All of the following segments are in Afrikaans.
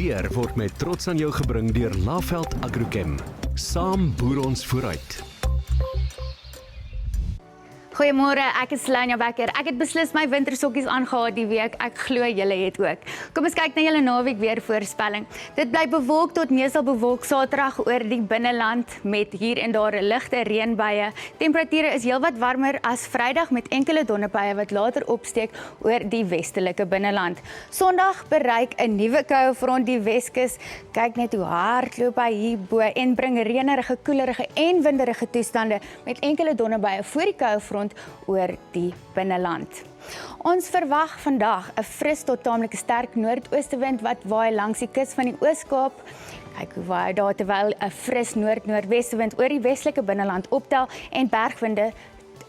Weer word met trots aan jou gebring deur Laveld Agrochem. Saam boer ons vooruit. Goeiemôre, ek is Lanya Becker. Ek het beslis my wintersokkies aangehad die week. Ek glo julle het ook. Kom ons kyk na julle naweek weer voorspelling. Dit bly bewolk tot meestal bewolk Saterdag oor die binneland met hier en daar 'n ligte reënbuie. Temperature is heelwat warmer as Vrydag met enkele donderbuie wat later opsteek oor die westelike binneland. Sondag bereik 'n nuwe koue front die Weskus. Kyk net hoe hard loop hy hierbo en bring reënerige, koelerige en winderige toestande met enkele donderbuie voor die koue front oor die binneland. Ons verwag vandag 'n fris tot taamlik sterk noordoostewind wat waai langs die kus van die Oos-Kaap. Kyk hoe waai daar terwyl 'n fris noord-noordwestewind oor die westelike binneland optel en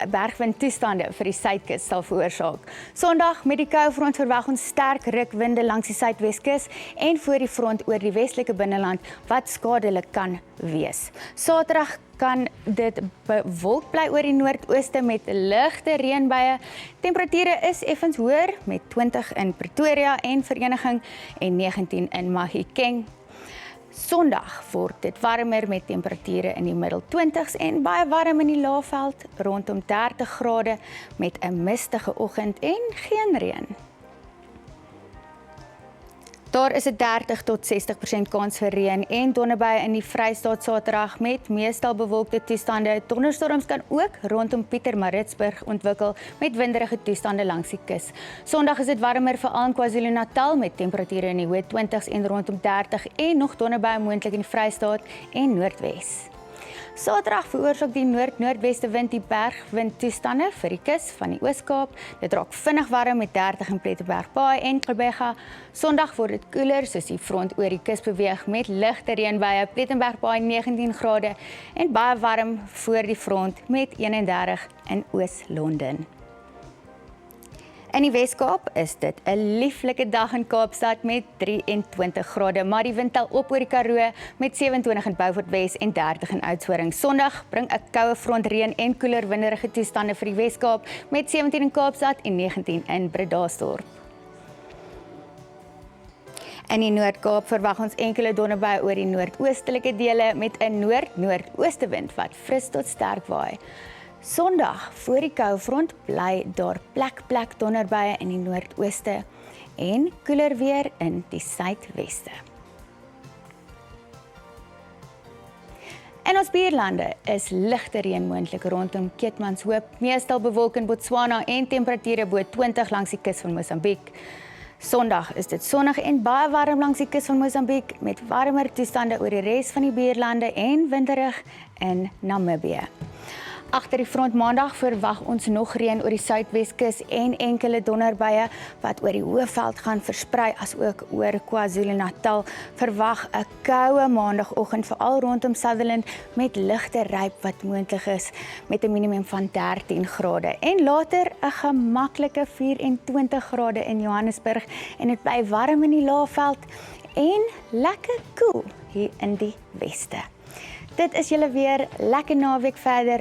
bergwindtoestande vir die suidkus sal veroorsaak. Sondag met die koue front verwag ons sterk rukwinde langs die suidweskus en voor die front oor die westelike binneland wat skadelik kan wees. Saterdag kan dit bewolk bly oor die noordooste met ligte reënbuie. Temperature is effens hoër met 20 in Pretoria en Vereniging en 19 in Mahikeng. Sondag word dit warmer met temperature in die middel 20s en baie warm in die Laagveld rondom 30 grade met 'n mistige oggend en geen reën. Daar is 'n 30 tot 60% kans vir reën en donderbuie in die Vrystaat Saterdag met meestal bewolkte toestande. Donderstorms kan ook rondom Pietermaritzburg ontwikkel met winderige toestande langs die kus. Sondag is dit warmer veral in KwaZulu-Natal met temperature in die hoë 20s en rondom 30 en nog donderbuie moontlik in die Vrystaat en Noordwes. Saterdag veroorsaak die noord-noordweste wind die bergwindtoestande vir die kus van die Oos-Kaap. Dit raak vinnig warm met 30 in Plettenbergbaai en Gqeberha. Sondag word dit koeler soos die front oor die kus beweeg met ligte reënbuie. Plettenbergbaai 19 grade en baie warm voor die front met 31 in Oos-London. In die Wes-Kaap is dit 'n lieflike dag in Kaapstad met 23 grade, maar die wind tel op oor die Karoo met 27 in Beaufort Wes en 30 in Oudtshoorn. Sondag bring 'n koue front reën en koeler winderige toestande vir die Wes-Kaap met 17 in Kaapstad en 19 in Bredasdorp. In die Noord-Kaap verwag ons enkele donderbuie oor die noordoostelike dele met 'n noord-noordoostewind wat fris tot sterk waai. Sondag voor die koue front bly daar plek donderbuie in die noordooste en koeler weer in die suidweste. In ons buurlande is ligte reën moontlik rondom Keetmanshoop, meestal bewolk in Botswana en temperature bo 20 langs die kus van Mosambiek. Sondag is dit sonnig en baie warm langs die kus van Mosambiek met warmer toestande oor die res van die buurlande en winderig in Namibië. Agter die front maandag verwag ons nog reën oor die suidweskus en enkele donderbuie wat oor die Hoëveld gaan versprei as ook oor KwaZulu-Natal. Verwag 'n koue maandagoggend veral rondom Sutherland met ligte ryp wat moontlik is met 'n minimum van 13 grade en later 'n gemaklike 24 grade in Johannesburg en dit bly warm in die Laagveld en lekker koel hier in die weste. Dit is julle weer lekker naweek verder.